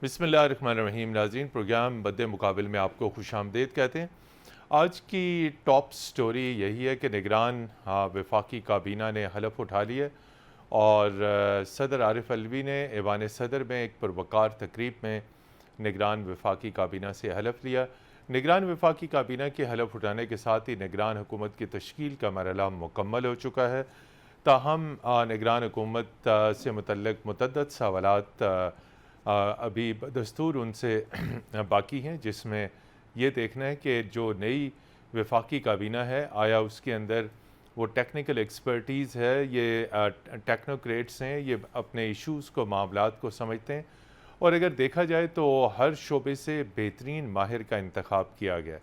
بسم اللہ الرحمن الرحیم. ناظرین، پروگرام مد مقابل میں آپ کو خوش آمدید کہتے ہیں. آج کی ٹاپ سٹوری یہی ہے کہ نگران وفاقی کابینہ نے حلف اٹھا لیا اور صدر عارف علوی نے ایوان صدر میں ایک پروقار تقریب میں نگران وفاقی کابینہ سے حلف لیا. نگران وفاقی کابینہ کے حلف اٹھانے کے ساتھ ہی نگران حکومت کی تشکیل کا مرحلہ مکمل ہو چکا ہے. تاہم نگران حکومت سے متعلق متعدد سوالات ابھی دستور ان سے باقی ہیں، جس میں یہ دیکھنا ہے کہ جو نئی وفاقی کابینہ ہے آیا اس کے اندر وہ ٹیکنیکل ایکسپرٹیز ہے، یہ ٹیکنوکریٹس ہیں، یہ اپنے ایشوز کو معاملات کو سمجھتے ہیں، اور اگر دیکھا جائے تو ہر شعبے سے بہترین ماہر کا انتخاب کیا گیا.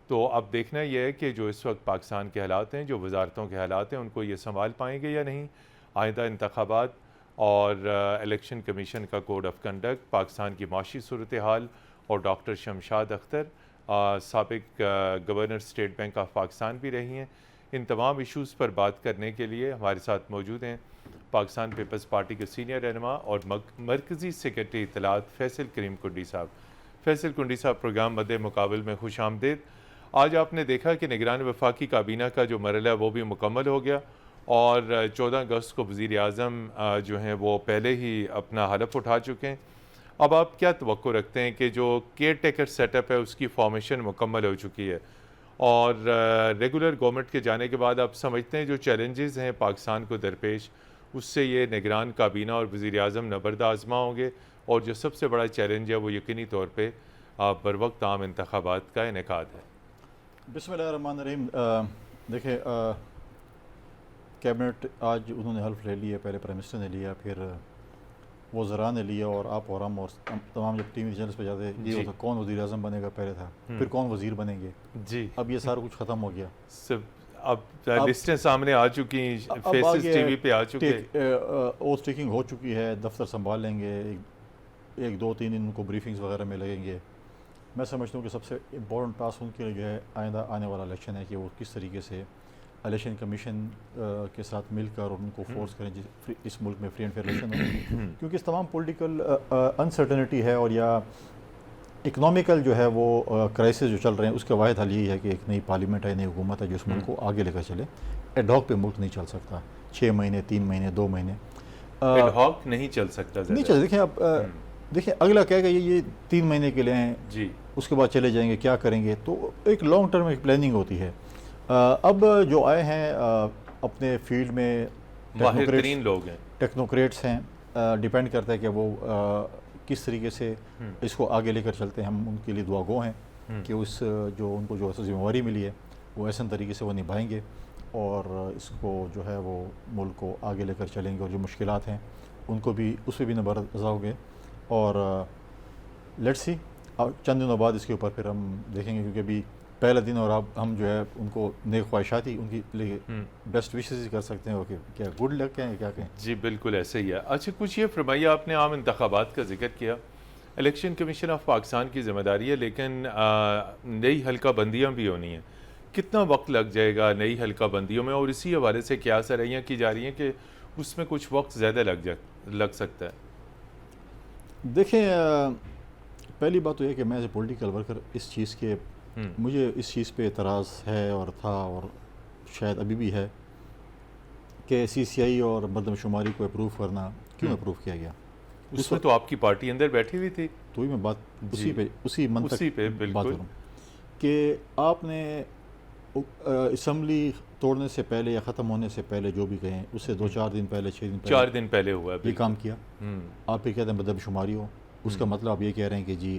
تو اب دیکھنا یہ ہے کہ جو اس وقت پاکستان کے حالات ہیں، جو وزارتوں کے حالات ہیں، ان کو یہ سنبھال پائیں گے یا نہیں. آئندہ انتخابات اور الیکشن کمیشن کا کوڈ آف کنڈکٹ، پاکستان کی معاشی صورتحال اور ڈاکٹر شمشاد اختر سابق governor state bank of Pakistan بھی رہی ہیں. ان تمام ایشوز پر بات کرنے کے لیے ہمارے ساتھ موجود ہیں پاکستان پیپلز پارٹی کے سینئر رہنما اور مرکزی سیکرٹری اطلاعات فیصل کریم کنڈی صاحب. فیصل کنڈی صاحب، پروگرام مد مقابل میں خوش آمدید. آج آپ نے دیکھا کہ نگران وفاقی کابینہ کا جو مرحلہ ہے وہ بھی مکمل ہو گیا اور 14 اگست کو وزیر اعظم جو ہیں وہ پہلے ہی اپنا حلف اٹھا چکے ہیں. اب آپ کیا توقع رکھتے ہیں کہ جو کیئر ٹیکر سیٹ اپ ہے اس کی فارمیشن مکمل ہو چکی ہے اور ریگولر گورنمنٹ کے جانے کے بعد آپ سمجھتے ہیں جو چیلنجز ہیں پاکستان کو درپیش، اس سے یہ نگران کابینہ اور وزیر اعظم نبرد آزما ہوں گے، اور جو سب سے بڑا چیلنج ہے وہ یقینی طور پہ بروقت عام انتخابات کا انعقاد ہے؟ بسم اللہ الرحمن الرحیم. دیکھیں، کیبنٹ آج انہوں نے حلف لے لیا، پہلے پرائم منسٹر نے لیا، پھر وزراء نے لیا، اور آپ اور ہم اور تمام جب ٹی وی چینلز پہ جاتے یہ ہوتا کون وزیر اعظم بنے گا پہلے تھا، پھر کون وزیر بنیں گے. جی، اب یہ سارا کچھ ختم ہو گیا. اب لسٹیں سامنے آ چکی ہیں، فیسز ٹی وی پہ آ چکے، اوتھ ٹیکنگ ہو چکی ہے، دفتر سنبھال لیں گے، ایک دو تین ان کو بریفنگز وغیرہ میں لگیں گے. میں سمجھتا ہوں کہ سب سے امپورٹنٹ ٹاسک ان کے لیے جو ہے آئندہ آنے والا الیکشن ہے کہ وہ کس طریقے سے الیکشن کمیشن کے ساتھ مل کر ان کو فورس کریں اس ملک میں فری اینڈ فیئر الیکشن ہو، کیونکہ اس تمام پولیٹیکل انسرٹنٹی ہے اور یا اکنامیکل جو ہے وہ کرائسس جو چل رہے ہیں اس کا واحد حل یہی ہے کہ ایک نئی پارلیمنٹ ہے، نئی حکومت ہے جو اس ملک کو آگے لے کر چلے. ایڈ ہاک پہ ملک نہیں چل سکتا، 6 مہینے 3 مہینے 2 مہینے ایڈ ہاک نہیں چل سکتا. نہیں چل. دیکھیں اب دیکھیں اگلا کہے گا یہ 3 مہینے کے لیے ہیں جی، اس کے بعد چلے جائیں گے، کیا کریں گے. تو ایک لانگ ٹرم ایک پلاننگ ہوتی ہے. اب جو آئے ہیں اپنے فیلڈ میں ماہر ترین لوگ ہیں، ٹیکنوکریٹس ہیں، ڈیپینڈ کرتا ہے کہ وہ کس طریقے سے اس کو آگے لے کر چلتے ہیں. ہم ان کے لیے دعا گو ہیں کہ اس جو ان کو جو ذمہ داری ملی ہے وہ ایسے طریقے سے وہ نبھائیں گے اور اس کو جو ہے وہ ملک کو آگے لے کر چلیں گے، اور جو مشکلات ہیں ان کو بھی اس پہ بھی نبرد ہو گے. اور لیٹس سی چند دنوں بعد اس کے اوپر پھر ہم دیکھیں گے، کیونکہ ابھی پہلا دن اور اب ہم جو ہے ان کو نیک خواہشات ہی ان کی لیے بیسٹ وشز ہی کر سکتے ہیں. اوکے، کیا گڈ لک کہیں کیا کہیں. جی بالکل ایسے ہی ہے. اچھا، کچھ یہ فرمائیے، آپ نے عام انتخابات کا ذکر کیا، الیکشن کمیشن آف پاکستان کی ذمہ داری ہے، لیکن نئی حلقہ بندیاں بھی ہونی ہیں. کتنا وقت لگ جائے گا نئی حلقہ بندیوں میں، اور اسی حوالے سے کیا سرائیاں کی جا رہی ہیں کہ اس میں کچھ وقت زیادہ لگ سکتا ہے؟ دیکھیں، پہلی بات تو یہ کہ میں ایز اے پولیٹیکل ورکر اس چیز کے مجھے اس چیز پہ اعتراض ہے اور تھا اور شاید ابھی بھی ہے کہ سی سی آئی اور مردم شماری کو اپروو کرنا کیوں اپروو کیا گیا. اس میں تو آپ کی پارٹی اندر بیٹھی ہوئی تھی. تو ہی میں بات اسی منطق پہ بات کروں کہ آپ نے اسمبلی توڑنے سے پہلے یا ختم ہونے سے پہلے جو بھی کہیں اس سے 2-4 دن پہلے 6 دن پہلے ہوا یہ کام کیا. آپ پھر کہتے ہیں مردم شماری ہو، اس کا مطلب آپ یہ کہہ رہے ہیں کہ جی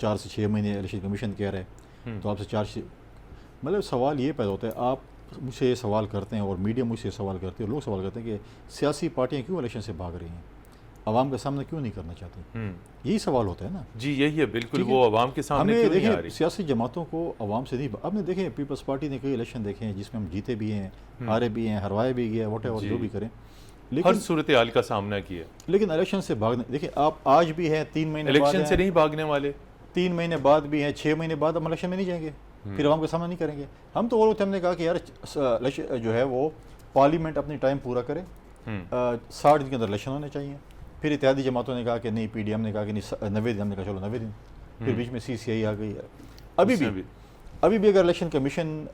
4 سے 6 مہینے الیکشن کمیشن کہہ رہے ہیں تو آپ سے مطلب سوال یہ پیدا ہوتا ہے. آپ مجھ سے یہ سوال کرتے ہیں اور میڈیا مجھ سے یہ سوال کرتے ہیں اور لوگ سوال کرتے ہیں کہ سیاسی پارٹیاں کیوں الیکشن سے بھاگ رہی ہیں، عوام کا سامنا کیوں نہیں کرنا چاہتی. یہی سوال ہوتا ہے نا. جی یہی ہے بالکل، وہ عوام کے سامنے کیوں نہیں آ رہی. سیاسی جماعتوں کو عوام سے نہیں. اب نے دیکھیں پیپلز پارٹی نے کئی الیکشن دیکھے ہیں جس میں ہم جیتے بھی ہیں، ہارے بھی ہیں، ہروائے بھی گئے، واٹ ایور جو بھی کریں، ہر صورتحال کا سامنا کیا. لیکن الیکشن سے بھاگنے، دیکھیں آپ آج بھی ہیں 3 مہینے الیکشن سے نہیں بھاگنے والے، 3 مہینے بعد بھی ہیں، 6 مہینے بعد ہم الیکشن میں نہیں جائیں گے، پھر عوام کا سامنا نہیں کریں گے. ہم تو وہ ہم نے کہا کہ یار جو ہے وہ پارلیمنٹ اپنی ٹائم پورا کرے، 60 دن کے اندر الیکشن ہونے چاہیے. پھر اتحادی جماعتوں نے کہا کہ نہیں، پی ڈی ایم نے کہا کہ نہیں 90 دن، ہم نے کہا چلو 90 دن، پھر بیچ میں سی سی آئی آ گئی ہے. ابھی بھی اگر الیکشن کمیشن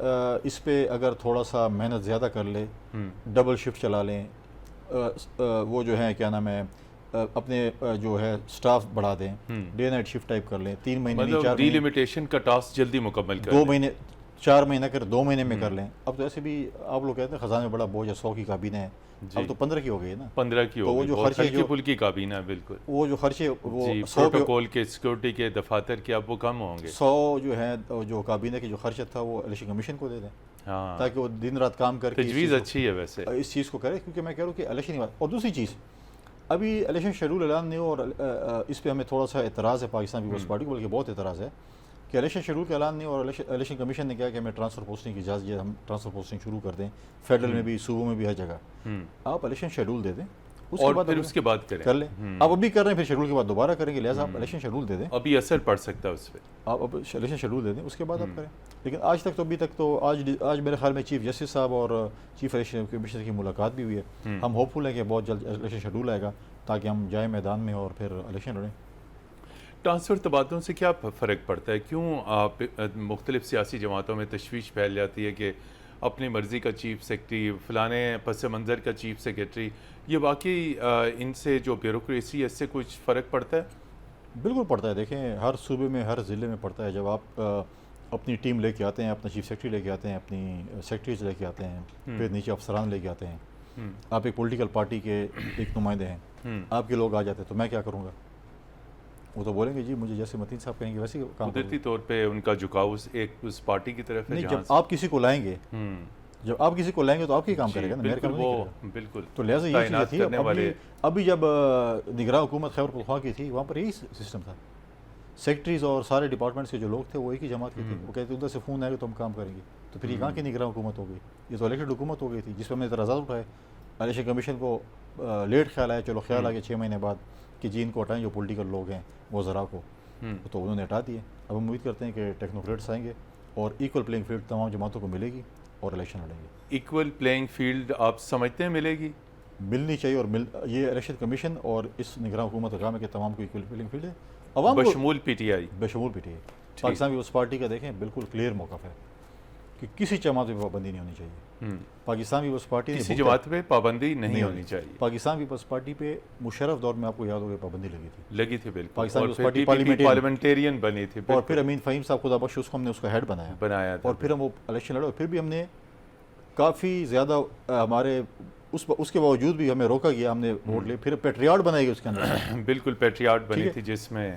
اس پہ اگر تھوڑا سا محنت زیادہ کر لے، ڈبل شفٹ چلا لیں، وہ جو ہے کیا نام ہے اپنے جو ہے سٹاف بڑھا دیں، ڈے نائٹ شفٹ ٹائپ کر لیں، 3 مہینے نہیں 4 مطلب ڈی مہینے، لمیٹیشن کا ٹاسک جلدی مکمل کر 2 مہینے 4 مہینے کر 2 مہینے میں کر لیں. اب تو ایسے بھی آپ لوگ کہتے ہیں خزانے میں بڑا بوجھ ہے، 100 کی کابینہ ہے، اب تو 15 کی ہو گئی ہے نا، 15 کی تو ہو وہ گئی، جو بہت خرچے ہلکی جو پھلکی کابینہ ہے. بالکل وہ جو خرچے وہ جی، 100 پہ پروٹوکول کے سیکورٹی کے دفاتر کے اب وہ کم ہوں گے. 100 جو ہے جو کابینہ کی جو خرچہ تھا وہ الیکشن کمیشن کو دے دیں، ہاں تاکہ وہ دن رات کام کر کے تجویز اچھی ہے ویسے. اس چیز کو کرے. کیونکہ میں کہہ رہا ہوں کہ الیکشن ہی بات. اور دوسری چیز، ابھی الیکشن شیڈول اعلان نہیں ہو، اور اس پہ ہمیں تھوڑا سا اعتراض ہے پاکستان پیپلز پارٹی کو، بلکہ بہت اعتراض ہے کہ الیکشن شیڈول کا اعلان نہیں ہو، اور الیکشن کمیشن نے کہا کہ ہمیں ٹرانسفر پوسٹنگ کی اجازت ہے، ہم ٹرانسفر پوسٹنگ شروع کر دیں، فیڈرل میں بھی، صوبوں میں بھی ہر جگہ. آپ الیکشن شیڈول دے دیں، اور پھر اس کے بعد کر لیں. آپ ابھی کر رہے ہیں، پھر شیڈول کے بعد دوبارہ کریں گے، لہٰذا آپ الیکشن شیڈول دے دیں. ابھی اثر پڑ سکتا ہے اس پہ. آپ اب الیکشن شیڈول دے دیں، اس کے بعد آپ کریں. لیکن آج تک تو ابھی تک تو آج میرے خیال میں چیف جسٹس صاحب اور چیف الیکشن کمیشنر کی ملاقات بھی ہوئی ہے. ہم ہوپ فل ہیں کہ بہت جلد الیکشن شیڈول آئے گا تاکہ ہم جائیں میدان میں اور پھر الیکشن لڑیں. ٹرانسفر تبادلوں سے کیا فرق پڑتا ہے؟ کیوں مختلف سیاسی جماعتوں میں تشویش پھیل جاتی ہے کہ اپنی مرضی کا چیف سیکرٹری، فلانے پس منظر کا چیف سیکرٹری؟ یہ واقعی ان سے جو بیوروکریسی ہے اس سے کچھ فرق پڑتا ہے؟ بالکل پڑتا ہے. دیکھیں ہر صوبے میں ہر ضلع میں پڑتا ہے. جب آپ اپنی ٹیم لے کے آتے ہیں، اپنا چیف سیکرٹری لے کے آتے ہیں، اپنی سیکرٹریز لے کے آتے ہیں، پھر نیچے افسران لے کے آتے ہیں، آپ ایک پولیٹیکل پارٹی کے ایک نمائندے ہیں، آپ کے لوگ آ جاتے ہیں، تو میں کیا کروں گا؟ وہ تو بولیں گے جی مجھے جیسے متین صاحب کہیں گے ویسے کام. قدرتی طور پہ ان کا جھکاؤ ایک اس پارٹی کی طرف ہے. نہیں، جب آپ کسی کو لائیں گے، جب آپ کسی کو لائیں گے تو آپ کی کام کرے گا نا، میرے کام نہیں کرے گا. بالکل. تو لہٰذا یہ چیز تھی. ابھی جب نگراں حکومت خیبر پختونخوا کی تھی، وہاں پر یہی سسٹم تھا. سیکرٹریز اور سارے ڈپارٹمنٹس کے جو لوگ تھے وہ ایک ہی جماعت کے تھے. وہ کہتے ادھر سے فون آئے گا تو ہم کام کریں گے. تو پھر یہ کہاں کی نگراں حکومت ہو گئی؟ یہ تو الیکٹڈ حکومت ہو گئی تھی، جس پہ ہم نے اعتراضات اٹھائے. الیکشن کمیشن کو لیٹ خیال آیا، چلو خیال آ گیا 6 مہینے بعد کہ جی ان کو ہٹائیں جو پولیٹیکل لوگ ہیں وزراء کو، تو انہوں نے ہٹا دیے. اب ہم امید کرتے ہیں کہ ٹیکنوکریٹس آئیں گے اور ایکول پلینگ فیلڈ تمام جماعتوں کو ملے گی اور الیکشن لڑیں گے. ایکول پلینگ فیلڈ آپ سمجھتے ہیں ملے گی؟ ملنی چاہیے. اور یہ الیکشن کمیشن اور اس نگراں حکومت کا کام ہے کہ تمام کو ایکول پلینگ فیلڈ ہے. عوام بشمول پی ٹی آئی. بشمول P T I. Pakistan Peoples Party کا دیکھیں بالکل کلیئر موقف ہے کہ کسی جماعت پہ پابندی نہیں ہونی چاہیے. پاکستان پیپلز پارٹی کسی جماعت پہ پابندی نہیں ہونی چاہیے. پاکستان پیپلز پارٹی پہ مشرف دور میں آپ کو یاد ہوگا پابندی لگی تھی. بالکل. پاکستان اور پیپلز پارٹی پارلیمنٹیرین بنی تھی. اور پھر امین فہیم صاحب خدا بخش اس کو ہم نے اس کا ہیڈ بنایا تھا. اور پھر ہم وہ الیکشن لڑے. اور پھر بھی ہم نے کافی زیادہ ہمارے اس کے باوجود بھی ہمیں روکا گیا، ہم نے ووٹ لے. پھر پیٹریاٹ بنائی گئی اس کے اندر. بالکل پیٹریاٹ بنی تھی جس میں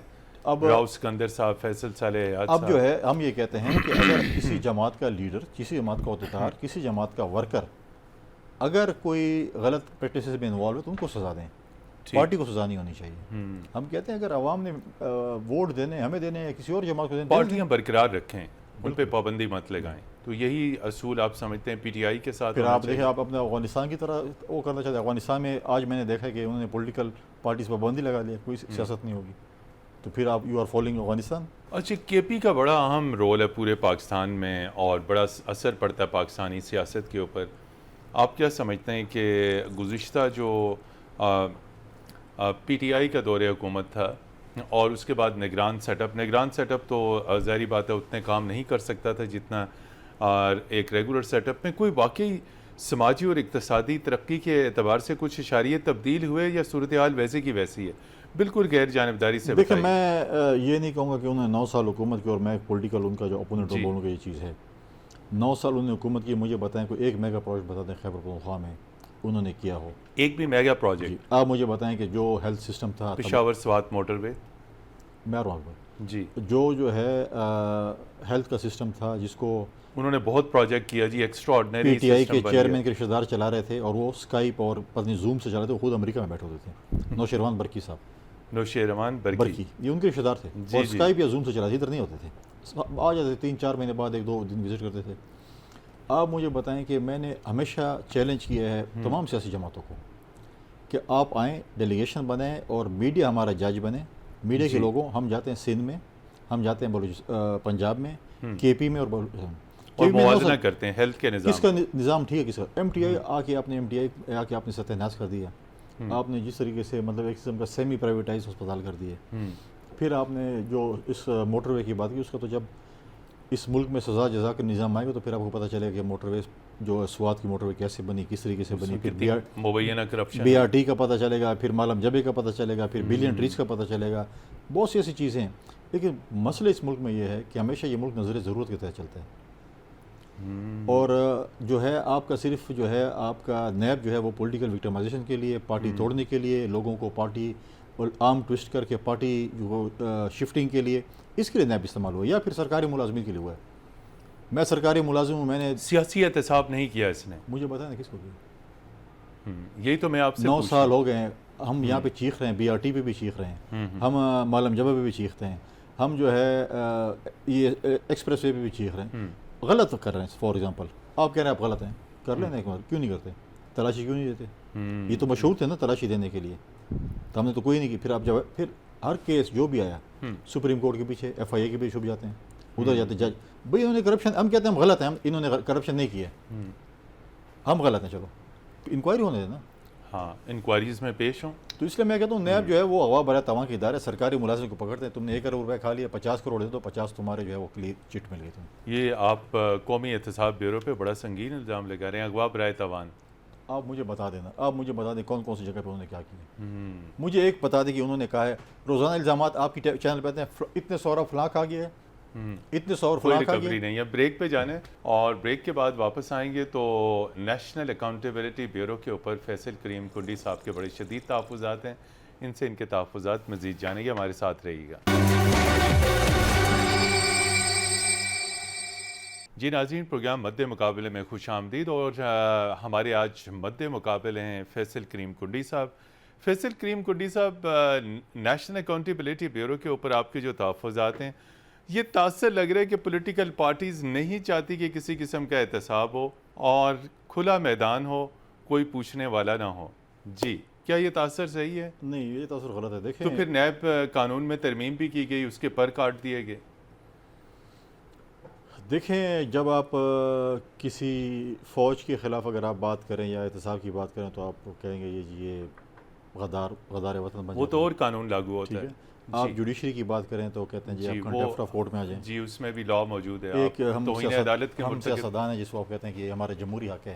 راؤ سکندر صاحب، فیصل صالح. اب جو ہے ہم یہ کہتے ہیں کہ اگر کسی جماعت کا لیڈر، کسی جماعت کا عہدیدار، کسی جماعت کا ورکر اگر کوئی غلط پریکٹسز میں انوالو ہے تو ان کو سزا دیں. پارٹی کو سزا نہیں ہونی چاہیے. ہم کہتے ہیں اگر عوام نے ووٹ دینے ہمیں دینے یا کسی اور جماعت کو دینے، پارٹیاں برقرار رکھیں، ان پہ پابندی مت لگائیں. تو یہی اصول آپ سمجھتے ہیں پی ٹی آئی کے ساتھ؟ پھر آپ دیکھیں، آپ اپنے افغانستان کی طرح وہ کرنا چاہتے ہیں. افغانستان میں آج میں نے دیکھا کہ انہوں نے پولیٹیکل پارٹیز پر پابندی لگا لی، کوئی سیاست نہیں ہوگی. تو پھر آپ یو آر فالوئنگ افغانستان. اچھا، کے پی کا بڑا اہم رول ہے پورے پاکستان میں اور بڑا اثر پڑتا ہے پاکستانی سیاست کے اوپر. آپ کیا سمجھتے ہیں کہ گزشتہ جو پی ٹی آئی کا دور حکومت تھا اور اس کے بعد نگران سیٹ اپ تو ظاہری بات ہے اتنے کام نہیں کر سکتا تھا جتنا ایک ریگولر سیٹ اپ میں، کوئی واقعی سماجی اور اقتصادی ترقی کے اعتبار سے کچھ اشاریے تبدیل ہوئے یا صورتحال ویسے کی ویسی ہے؟ بالکل غیر جانبداری سے دیکھیں، میں یہ نہیں کہوں گا کہ انہوں نے 9 سال حکومت کی اور میں ایک پولیٹیکل ان کا جو اپوننٹ ہوں بولوں گا یہ چیز ہے. 9 سال انہوں نے حکومت کی. مجھے بتائیں کوئی ایک میگا پروجیکٹ بتا دیں خیبر پختونخوا میں انہوں نے کیا ہو؟ ایک بھی میگا پروجیکٹ؟ آپ مجھے بتائیں کہ جو ہیلتھ سسٹم تھا پشاور سوات موٹر وے، میں جی جو ہے ہیلتھ کا سسٹم تھا جس کو انہوں نے بہت پروجیکٹ کیا جی، extraordinary. P T I کے چیئرمین کے رشتہ دار چلا رہے تھے اور وہ اسکائپ اور پتنی زوم سے چلا رہے تھے. وہ خود امریکہ میں بیٹھے ہوتے تھے. نوشیروان برکی صاحب، نوشیروان برکی، یہ ان کے رشتہ دار تھے. اور اسکائپ یا زوم سے چلا، ادھر نہیں ہوتے تھے. آ جاتے 3-4 مہینے بعد 1-2 دن وزٹ کرتے تھے. آپ مجھے بتائیں کہ میں نے ہمیشہ چیلنج کیا ہے تمام سیاسی جماعتوں کو کہ آپ آئیں، ڈیلیگیشن بنیں اور میڈیا ہمارا جج بنے. میڈیا کے لوگوں، ہم جاتے ہیں سندھ میں، ہم جاتے ہیں پنجاب میں، کے پی میں اور موازنہ کرتے ہیں ہیلتھ کے نظام. کس کا نظام ٹھیک ہے، کس کا؟ ایم ٹی آئی آ کے آپ نے ستیہ ناش کر دیا. آپ نے جس طریقے سے مطلب ایک قسم کا سیمی پرائیویٹائز ہسپتال کر دیے. پھر آپ نے جو اس موٹر وے کی بات کی، اس کا تو جب اس ملک میں سزا جزا کا نظام آئے گا تو پھر آپ کو پتہ چلے گا کہ موٹر وے جو سوات کی موٹر وے کیسے بنی، کس طریقے سے بنی، پھر مبینہ کرپشن بی آر ٹی کا پتہ چلے گا، پھر مالم جبے کا پتہ چلے گا، پھر بلین ٹریز کا پتہ چلے گا. بہت سی ایسی چیزیں ہیں. لیکن مسئلہ اس ملک میں یہ ہے کہ ہمیشہ یہ ملک نظر ضرورت کے تحت چلتا ہے. اور جو ہے آپ کا صرف جو ہے آپ کا نیب جو ہے وہ پولیٹیکل وکٹمائزیشن کے لیے، پارٹی توڑنے کے لیے، لوگوں کو پارٹی عام ٹوسٹ کر کے پارٹی جو شفٹنگ کے لیے، اس کے لیے نیب استعمال ہوا، یا پھر سرکاری ملازمین کے لیے ہوا ہے. میں سرکاری ملازم ہوں، میں نے سیاسی احتساب نہیں کیا اس نے. مجھے بتائیں کس کو کیا؟ یہی تو میں آپ سے 9 سال ہو گئے ہیں ہم یہاں پہ چیخ رہے ہیں، بی آر ٹی پہ بھی چیخ رہے ہیں، ہم مالم جبہ پہ بھی چیختے ہیں، ہم جو ہے یہ ایکسپریس وے پہ بھی چیخ رہے ہیں. غلط کر رہے ہیں. فار ایگزامپل آپ کہہ رہے ہیں آپ غلط ہیں، کر لینا ایک بار، کیوں نہیں کرتے؟ تلاشی کیوں نہیں دیتے؟ یہ تو مشہور تھے نا تلاشی دینے کے لیے، تو ہم نے تو کوئی نہیں کی. پھر آپ جب پھر ہر کیس جو بھی آیا سپریم کورٹ کے پیچھے ایف آئی اے کے پیچھے چھپ جاتے ہیں، ادھر جاتے جج بھئی انہوں نے کرپشن، ہم کہتے ہیں ہم غلط ہیں، انہوں نے کرپشن نہیں کیا، ہم غلط ہیں، چلو انکوائری ہونے دیں نا. ہاں انکوائریز میں پیش ہوں. تو اس لیے میں کہتا ہوں نیب جو ہے وہ ہوا برائے تواں کے ادارے، سرکاری ملازم کو پکڑتے ہیں. تم نے 1 کروڑ روپے کھا لیا، 50 کروڑ دے دو، 50 تمہارے جو ہے وہ کلیئر چٹ مل گئی تمہیں. یہ آپ قومی احتساب بیورو پہ بڑا سنگین الزام لگا رہے ہیں، اغوا برائے توان. آپ مجھے بتا دینا، آپ مجھے بتا دیں کون کون سی جگہ پہ انہوں نے کیا کیا. مجھے ایک بتا دیں کہ انہوں نے کہا ہے روزانہ الزامات آپ کی چینل پہ آتے ہیں، اتنے سو فلاں کھا گیا ہے، اتنے سو کوئی فلاں کھا ریکوری گیا. نہیں ہے. بریک پہ جانے اور بریک کے بعد واپس آئیں گے تو نیشنل اکاؤنٹیبلٹی بیورو کے اوپر فیصل کریم کنڈی صاحب کے بڑے شدید تحفظات ہیں، ان سے ان کے تحفظات مزید جانیں گے. ہمارے ساتھ رہیے گا. جی ناظرین، پروگرام مد مقابلے میں خوش آمدید، اور ہمارے آج مد مقابلے ہیں فیصل کریم کنڈی صاحب. فیصل کریم کنڈی صاحب، نیشنل اکاؤنٹیبلٹی بیورو کے اوپر آپ کے جو تحفظات ہیں، یہ تاثر لگ رہا ہے کہ پولیٹیکل پارٹیز نہیں چاہتی کہ کسی قسم کا احتساب ہو اور کھلا میدان ہو، کوئی پوچھنے والا نہ ہو. جی کیا یہ تاثر صحیح ہے؟ نہیں، یہ تاثر غلط ہے. دیکھیں تو پھر نیب قانون میں ترمیم بھی کی گئی، اس کے پر کاٹ دیے گئے. دیکھیں جب آپ کسی فوج کے خلاف اگر آپ بات کریں یا احتساب کی بات کریں تو آپ کہیں گے یہ غدار وطن بن وہ تو اور قانون لاگو ہوتا ٹھیک ہے. ہے. آپ جوڈیشری کی بات کریں تو کہتے ہیں جی آپ کنٹیمپٹ آف کورٹ میں آ جائیں. جی اس میں بھی لا موجود ہے. ایک توہین عدالت کے ہم مرتکب. سیاستدان ہیں جس کو آپ کہتے ہیں کہ یہ ہمارا جمہوری حق ہے،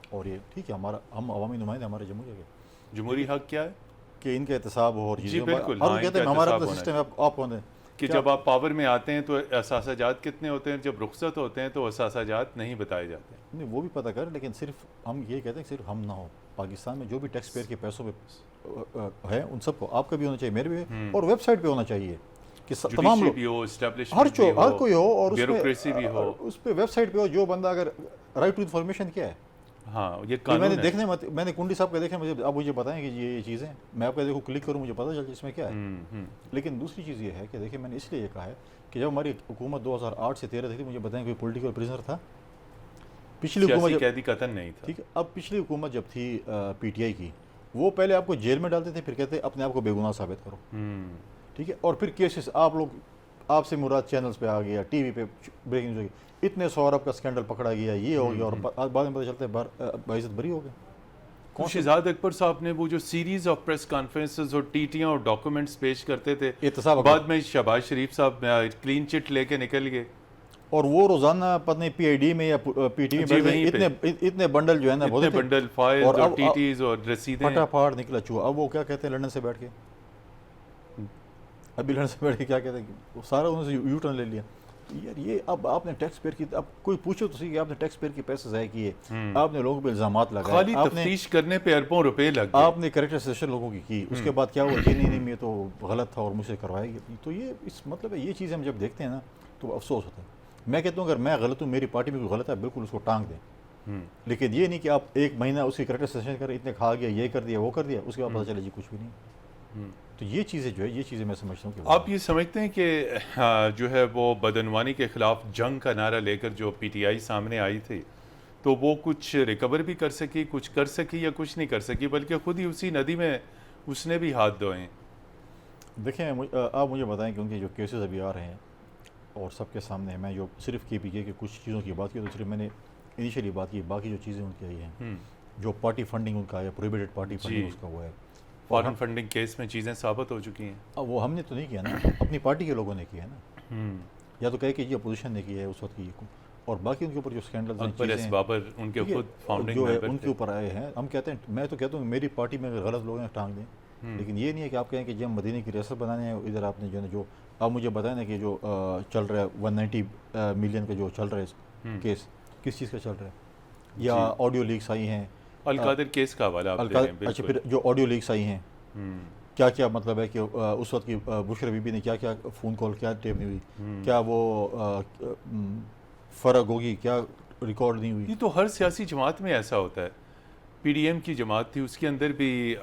اور یہ ٹھیک ہے، ہم عوامی نمائندے، ہمارے جمہوری حق ہے. جمہوری حق کیا ہے؟ کہ ان کا احتساب ہو اور جی بالکل، اور کہتے ہیں ہمارا اپنا سسٹم ہے، آپ کون ہیں کہ جب آپ پاور میں آتے ہیں تو اثاثہ جات کتنے ہوتے ہیں، جب رخصت ہوتے ہیں تو اثاثہ جات نہیں بتائے جاتے ہیں. نہیں وہ بھی پتہ کریں، لیکن صرف ہم یہ کہتے ہیں کہ صرف ہم نہ ہو، پاکستان میں جو بھی ٹیکس پیئر کے پیسوں پہ ہے ان سب کو، آپ کا بھی ہونا چاہیے، میرے بھی، اور ویب سائٹ پہ ہونا چاہیے کہ تمام لوگ بھی ہو، اسٹیبلشمنٹ ہر کوئی ہو، اور بیوروکریسی بھی ہو، اس پہ ویب سائٹ پہ ہو جو بندہ اگر رائٹ ٹو انفارمیشن کیا ہے. ہاں یہ میں قانون نے ہے. دیکھنے میں نے کنڈی صاحب کا دیکھا، اب مجھے بتائیں کہ یہ چیزیں میں آپ کا دیکھو کلک کروں مجھے پتہ چل جائے اس میں کیا ہے. لیکن دوسری چیز یہ ہے کہ دیکھیں میں نے اس لیے یہ کہا ہے کہ جب ہماری حکومت 2008 سے 13 تھی، مجھے بتائیں کوئی پولیٹیکل پریزنر تھا پچھلی حکومت؟ قیدی قتل نہیں تھا. ٹھیک ہے. اب پچھلی حکومت جب تھی پی ٹی آئی کی، وہ پہلے آپ کو جیل میں ڈالتے تھے، پھر کہتے اپنے آپ کو بے گناہ ثابت کرو. ٹھیک ہے. اور پھر کیسز آپ سے مراد چینلز پہ آ گیا، ٹی وی پہ بریکنگ نیوز، اتنے 100 ارب کا اسکینڈل پکڑا گیا، یہ ہو گیا، اور بعد میں پتہ چلتا ہے باعزت بری ہو گئے. شہزاد اکبر صاحب نے وہ جو سیریز آف پریس کانفرنسز اور ٹیٹیاں اور ڈاکومنٹس پیش کرتے تھے، احتساب بعد میں شہباز شریف صاحب کلین چٹ لے کے نکل گئے، اور وہ روزانہ پتہ نہیں پی آئی ڈی میں یا پی ٹی وی میں اتنے بنڈل جو ہے نا، اتنے بنڈل فائلز اور ٹیٹیز اور رسیدیں پھٹا پھاڑ نکلا چوہا. اب وہ کیا کہتے ہیں لندن سے بیٹھ کے، ابھی لندن سے بیٹھ کے کیا کہتے ہیں کہ سارا انہوں سے یو ٹرن لے لیا. یار یہ اب آپ نے ٹیکس پیئر کی، اب کوئی پوچھو تو صحیح کہ آپ نے ٹیکس پیئر کے پیسے ضائع کیے، آپ نے لوگوں پہ الزامات لگائے، خالی تفتیش کرنے پہ اربوں روپے لگ گئے، آپ نے کریکٹر سیشن لوگوں کی، اس کے بعد کیا ہوا کہ نہیں یہ تو غلط تھا اور مجھ سے کروایا گیا. تو یہ اس مطلب ہے یہ چیزیں ہم جب دیکھتے ہیں نا تو افسوس ہوتا ہے. میں کہتا ہوں اگر میں غلط ہوں، میری پارٹی میں کوئی غلط ہے، بالکل اس کو ٹانگ دیں، لیکن یہ نہیں کہ آپ ایک مہینہ اس کی کریکٹر سیشن کریں، اتنے کھا گیا، یہ کر دیا، وہ کر دیا، اس کے بعد پتہ چلے جی کچھ بھی نہیں. تو یہ چیزیں جو ہے، یہ چیزیں میں سمجھتا ہوں کہ آپ یہ سمجھتے ہیں کہ جو ہے وہ بدعنوانی کے خلاف جنگ کا نعرہ لے کر جو پی ٹی آئی سامنے آئی تھی، تو وہ کچھ ریکور بھی کر سکی، کچھ کر سکی یا کچھ نہیں کر سکی، بلکہ خود ہی اسی ندی میں اس نے بھی ہاتھ دھوئے؟ دیکھیں آپ مجھے بتائیں کہ ان کے جو کیسز ابھی آ رہے ہیں اور سب کے سامنے میں جو صرف کے پی کے کچھ چیزوں کی بات کی، تو صرف میں نے انیشیلی بات کی، باقی جو چیزیں ان کی آئی ہیں، جو پارٹی فنڈنگ ان کا ہے، پروہیبٹڈ پارٹی فنڈنگ اس کا ہوا ہے، فارن فنڈنگ کیس میں چیزیں ثابت ہو چکی ہیں. اب وہ ہم نے تو نہیں کیا نا، اپنی پارٹی کے لوگوں نے کیا ہے نا. یا تو کہے کہ یہ اپوزیشن نے کیا ہے اس وقت کی، اور باقی ان کے اوپر جو اسکینڈلز ہیں، اکبر ایس بابر ان کے خود فاؤنڈنگ جو ہے ممبر ان کے اوپر آئے ہیں. ہم کہتے ہیں، میں تو کہتا ہوں میری پارٹی میں اگر غلط لوگ ہیں ٹانگ دیں، لیکن یہ نہیں ہے کہ آپ کہیں کہ جی ہم مدینہ کی ریاست بنانے ہیں. ادھر آپ نے جو آپ مجھے بتائیں نا کہ جو چل رہا ہے 190 ملین کا جو چل رہا ہے کیس، کس چیز کا چل رہا ہے؟ یا آڈیو لیکس آئی ہیں، القادر کیس کا حوالہ آپ دے رہے ہیں. اچھا، پھر جو آڈیو لیکس آئی ہیں، کیا کیا مطلب ہے کہ اس وقت کی بشرا بی بی نے کیا کیا فون کال کیا ٹیپ نہیں ہوئی، کیا وہ فرق ہوگی کیا ریکارڈ نہیں ہوئی. یہ تو ہر سیاسی جماعت میں ایسا ہوتا ہے. پی ڈی ایم کی جماعت تھی، اس کے اندر بھی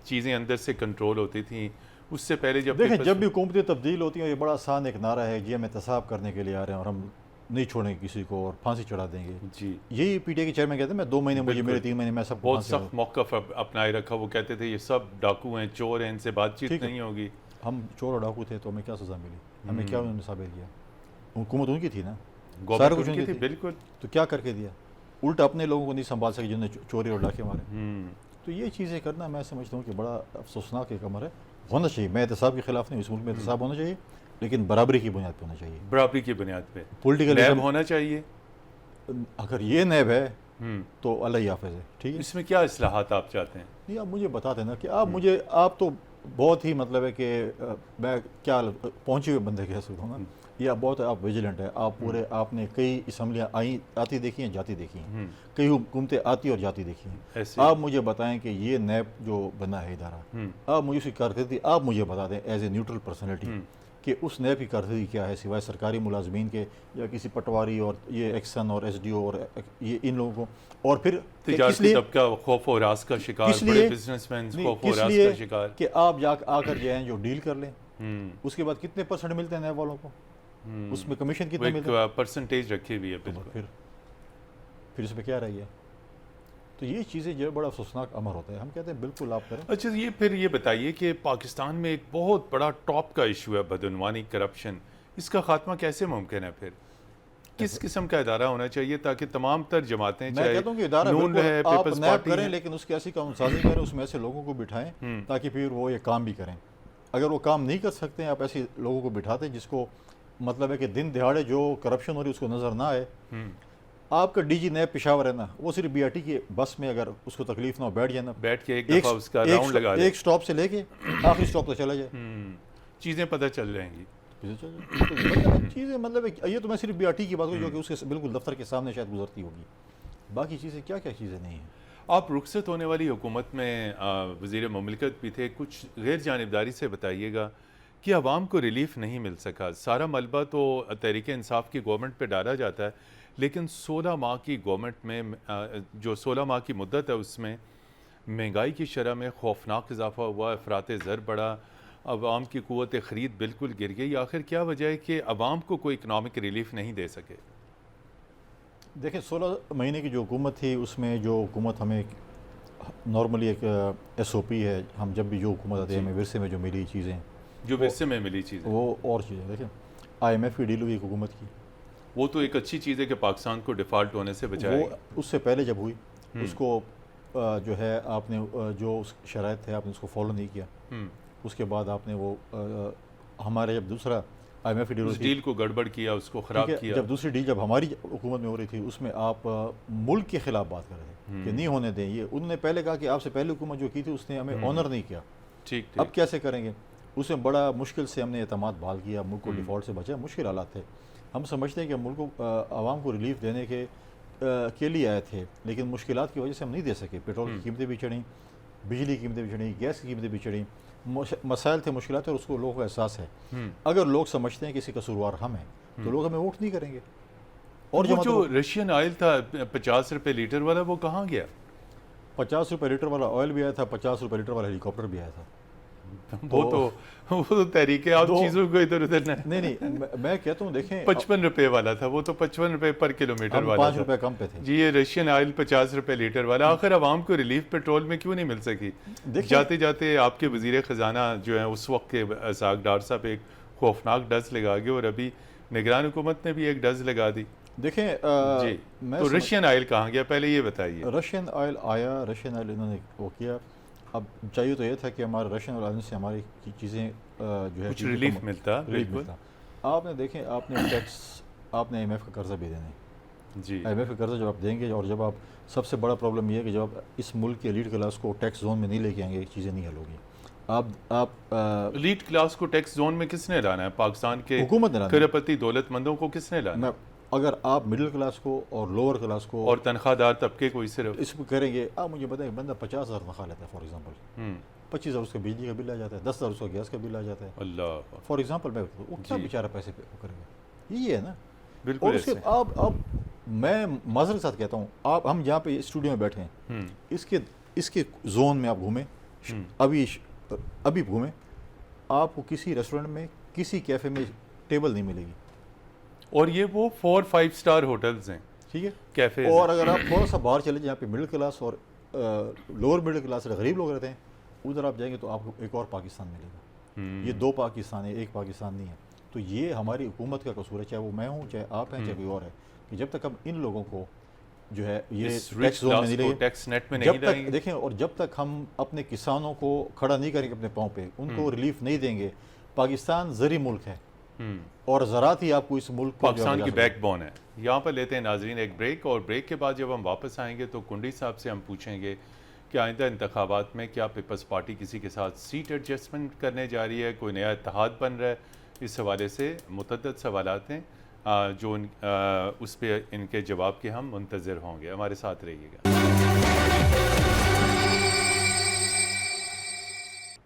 چیزیں اندر سے کنٹرول ہوتی تھیں. اس سے پہلے دیکھیں جب بھی حکومتیں تبدیل ہوتی ہیں، یہ بڑا آسان ایک نعرہ ہے جی ہم احتساب کرنے کے لیے آ رہے ہیں اور ہم نہیں چھوڑیں گے کسی کو اور پھانسی چڑھا دیں گے. جی یہی پی ٹی آئی کے چیئرمین کہتے ہیں میں 2 مہینے مجھے میرے 3 مہینے میں سب کو بہت سخت موقف اپنائے رکھا. وہ کہتے تھے یہ سب ڈاکو ہیں، چور ہیں، ان سے بات چیت نہیں ہوگی. ہم چور اور ڈاکو تھے تو ہمیں کیا سزا ملی؟ ہمیں کیا انہوں نے ثابت کیا؟ حکومت ان کی تھی نا، سارا کچھ ان کی تھی. بالکل. تو کیا کر کے دیا؟ الٹا اپنے لوگوں کو نہیں سنبھال سکے جنہوں نے چوری اور ڈاکے مارے. تو یہ چیزیں کرنا میں سمجھتا ہوں کہ بڑا افسوسناک ایک عمل ہے. ہونا چاہیے، میں احتساب کے خلاف نہیں، اس ملک میں احتساب ہونا چاہیے لیکن برابری کی بنیاد پہ ہونا چاہیے. برابری کی بنیاد پہ پولیٹیکل نیب ہونا چاہیے. اگر یہ نیب ہے تو اللہ ہی حافظ ہے. ٹھیک ہے، اس میں کیا اصلاحات آپ چاہتے ہیں؟ نہیں آپ مجھے بتا دینا کہ آپ تو بہت ہی مطلب ہے کہ میں کیا پہنچے ہوئے بندے کہہ سکتا ہوں نا، یہ بہت آپ ویجیلنٹ ہے. آپ نے کئی اسمبلیاں آتی دیکھی ہیں، جاتی دیکھی ہیں، کئی حکومتیں آتی اور جاتی دیکھی ہیں. آپ مجھے بتائیں کہ یہ نیب جو بنا ہے ادارہ، آپ مجھے اس کی کارکردگی آپ مجھے بتا دیں ایز اے نیوٹرل پرسنالٹی کہ اس نیب کی کارکردگی کیا ہے سوائے سرکاری ملازمین کے یا کسی پٹواری اور یہ ایکسن اور ایس ڈی او اور یہ ان لوگوں کو. اور پھر تجارتی طبقہ خوف و ہراس کا شکار، بڑے بزنس مین خوف و ہراس کا شکار. کہ آپ آ کر جو ہیں جو ڈیل کر لیں، اس کے بعد کتنے % ملتے ہیں نیب والوں کو، اس میں کمیشن کتنا ملتا ہے، پرسنٹیج رکھی ہوئی ہے. پھر اس میں کیا رہی ہے؟ تو یہ چیزیں جو بڑا افسوسناک امر ہوتا ہے. ہم کہتے ہیں بالکل آپ کریں. اچھا پھر یہ بتائیے کہ پاکستان میں ایک بہت بڑا ٹاپ کا ایشو ہے بدعنوانی، کرپشن. اس کا خاتمہ کیسے ممکن ہے؟ پھر کس قسم کا ادارہ ہونا چاہیے تاکہ تمام تر جماعتیں، میں کہتا ہوں کہ ادارہ آپ نیب کریں لیکن اس کی ایسی قانون سازی کریں، اس میں ایسے لوگوں کو بٹھائیں تاکہ پھر وہ یہ کام بھی کریں. اگر وہ کام نہیں کر سکتے ہیں، آپ ایسے لوگوں کو بٹھاتے ہیں جس کو مطلب ہے کہ دن دہاڑے جو کرپشن ہو رہی ہے اس کو نظر نہ آئے. آپ کا ڈی جی نیب پشاور ہے نا، وہ صرف بی آر ٹی کی بس میں اگر اس کو تکلیف نہ ہو بیٹھ جائے نا، بیٹھ کے ایک دفعہ اس کا راؤنڈ لگا لے، ایک سٹاپ سے لے کے آخری سٹاپ تک چلا جائے، چیزیں پتہ چل جائیں گی. چیزیں مطلب یہ تو میں صرف بی آر ٹی کی بات کروں جو کہ اس کے بالکل دفتر کے سامنے شاید گزرتی ہوگی. باقی چیزیں کیا کیا چیزیں نہیں ہیں. آپ رخصت ہونے والی حکومت میں وزیر مملکت بھی تھے. کچھ غیر جانبداری سے بتائیے گا کہ عوام کو ریلیف نہیں مل سکا. سارا ملبہ تو تحریک انصاف کی گورنمنٹ پہ ڈالا جاتا ہے، لیکن 16 ماہ کی گورنمنٹ میں جو 16 ماہ کی مدت ہے اس میں مہنگائی کی شرح میں خوفناک اضافہ ہوا، افراط زر بڑھا، عوام کی قوت خرید بالکل گر گئی. آخر کیا وجہ ہے کہ عوام کو کوئی اکنامک ریلیف نہیں دے سکے؟ دیکھیں 16 مہینے کی جو حکومت تھی اس میں جو حکومت ہمیں نارملی ایک ایس او پی ہے، ہم جب بھی جو حکومت آتی ہے ہمیں ورثے میں جو ملی چیزیں، جو ورثے میں ملی چیزیں وہ اور چیزیں. دیکھیں آئی ایم ایف کی ڈیل ہوئی حکومت کی، وہ تو ایک اچھی چیز ہے کہ پاکستان کو ڈیفالٹ ہونے سے بچائے. وہ اس سے پہلے جب ہوئی اس کو جو ہے آپ نے جو شرائط تھے آپ نے اس کو فالو نہیں کیا. اس کے بعد آپ نے وہ ہمارے جب دوسرا آئی ایم ایف ڈیل اس ڈیل کو گڑبڑ کیا، اس کو خراب کیا. جب دوسری ڈیل جب ہماری حکومت میں ہو رہی تھی اس میں آپ ملک کے خلاف بات کر رہے تھے کہ نہیں ہونے دیں. یہ انہوں نے پہلے کہا کہ آپ سے پہلی حکومت جو کی تھی اس نے ہمیں آنر نہیں کیا. ٹھیک اب کیسے کریں گے؟ اس میں بڑا مشکل سے ہم نے اعتماد بحال کیا، ملک کو ڈیفالٹ سے بچا. مشکل حالات تھے. ہم سمجھتے ہیں کہ ملک کو عوام کو ریلیف دینے کے لیے آئے تھے، لیکن مشکلات کی وجہ سے ہم نہیں دے سکے. پیٹرول کی قیمتیں بھی چڑھیں، بجلی کی قیمتیں بھی چڑھیں، گیس کی قیمتیں بھی چڑھیں. مسائل تھے، مشکلات تھے اور اس کو لوگوں کو احساس ہے. اگر لوگ سمجھتے ہیں کہ کسی قصوروار ہم ہیں تو لوگ ہمیں ووٹ نہیں کریں گے. اور جو رشین آئل تھا 50 روپے لیٹر والا، وہ کہاں گیا؟ 50 روپے لیٹر والا آئل بھی آیا تھا، 50 روپے لیٹر والا ہیلی کاپٹر بھی آیا تھا. وہ تو تحریک ہے، آپ چیزوں کو ادھر ادھر نہیں میں کہتا ہوں دیکھیں 55 روپے والا تھا، وہ تو 55 روپے پر کلومیٹر والا 5 روپے کم پہ تھے. جی یہ رشین آئل 50 روپے لیٹر والا. آخر عوام کو ریلیف پیٹرول میں کیوں نہیں مل سکی؟ جاتے جاتے آپ کے وزیر خزانہ جو ہیں اس وقت کے اسحاق ڈار صاحب ایک خوفناک ڈز لگا گئے اور ابھی نگران حکومت نے بھی ایک ڈز لگا دی. دیکھیں جی تو رشین آئل کہاں گیا پہلے یہ بتائیے. رشین آئل آیا، رشین آئل انہوں نے وہ کیا. اب چاہیے تو یہ تھا کہ ہمارے رشین اور عالم سے ہماری چیزیں جو ہے کچھ ریلیف ملتا. ریلیف بالکل ملتا. آپ نے دیکھیں آپ نے ٹیکس آپ نے آئی ایم ایف کا قرضہ بھی دینا ہے. جی آئی ایم ایف کا قرضہ جب آپ دیں گے اور جب آپ سب سے بڑا پرابلم یہ ہے کہ جب آپ اس ملک کے لیڈ کلاس کو ٹیکس زون میں نہیں لے کے آئیں گے چیزیں نہیں حل ہوگی. آپ لیڈ کلاس کو ٹیکس زون میں کس نے لانا ہے؟ پاکستان کے حکومت نے لانا ہے. کروڑپتی دولت مندوں کو کس نے لانا ہے؟ اگر آپ مڈل کلاس کو اور لوور کلاس کو اور تنخواہ دار طبقے کو ہی صرف اس کو کریں گے. آپ مجھے بتائیں بندہ 50,000 تنخواہ لیتا ہے فار ایگزامپل, 25,000 اس کا بجلی کا بل آ جاتا ہے, 10,000 اس کا گیس کا بل آ جاتا ہے. اللہ فار ایگزامپل میں وہ کیا بیچارہ پیسے پہ کرے گا؟ یہ ہے نا. بالکل اور اس کے ایسے. آپ میں معذرت کے ساتھ کہتا ہوں, آپ ہم جہاں پہ اسٹوڈیو میں بیٹھے ہیں اس کے زون میں آپ گھومیں, ابھی گھومیں, آپ کو کسی ریسٹورینٹ میں کسی کیفے میں ٹیبل نہیں ملے گی. اور یہ وہ 4-5 اسٹار ہوٹلز ہیں, ٹھیک ہے, کیفے. اور اگر آپ تھوڑا سا باہر چلے جہاں پہ مڈل کلاس اور لوور مڈل کلاس سے غریب لوگ رہتے ہیں, ادھر آپ جائیں گے تو آپ کو ایک اور پاکستان ملے گا. یہ 2 پاکستان ہے, ایک پاکستان نہیں ہے. تو یہ ہماری حکومت کا قصور ہے, چاہے وہ میں ہوں, چاہے آپ ہیں, چاہے کوئی اور ہے, کہ جب تک ہم ان لوگوں کو جو ہے یہ ٹیکس زون میں نہیں لیں گے, ٹیکس نیٹ میں جب نہیں لائیں تک گے. دیکھیں, اور جب تک ہم اپنے کسانوں کو کھڑا نہیں کریں گے اپنے پاؤں پہ, ان کو ریلیف نہیں دیں گے. پاکستان زرعی ملک ہے اور زراعت ہی آپ کو اس ملک کو پاکستان کی بیک بون ہے. یہاں پر لیتے ہیں ناظرین ایک بریک, اور بریک کے بعد جب ہم واپس آئیں گے تو کنڈی صاحب سے ہم پوچھیں گے کہ آئندہ انتخابات میں کیا پیپلز پارٹی کسی کے ساتھ سیٹ ایڈجسٹمنٹ کرنے جا رہی ہے, کوئی نیا اتحاد بن رہا ہے. اس حوالے سے متعدد سوالات ہیں جو اس پہ ان کے جواب کے ہم منتظر ہوں گے. ہمارے ساتھ رہیے گا.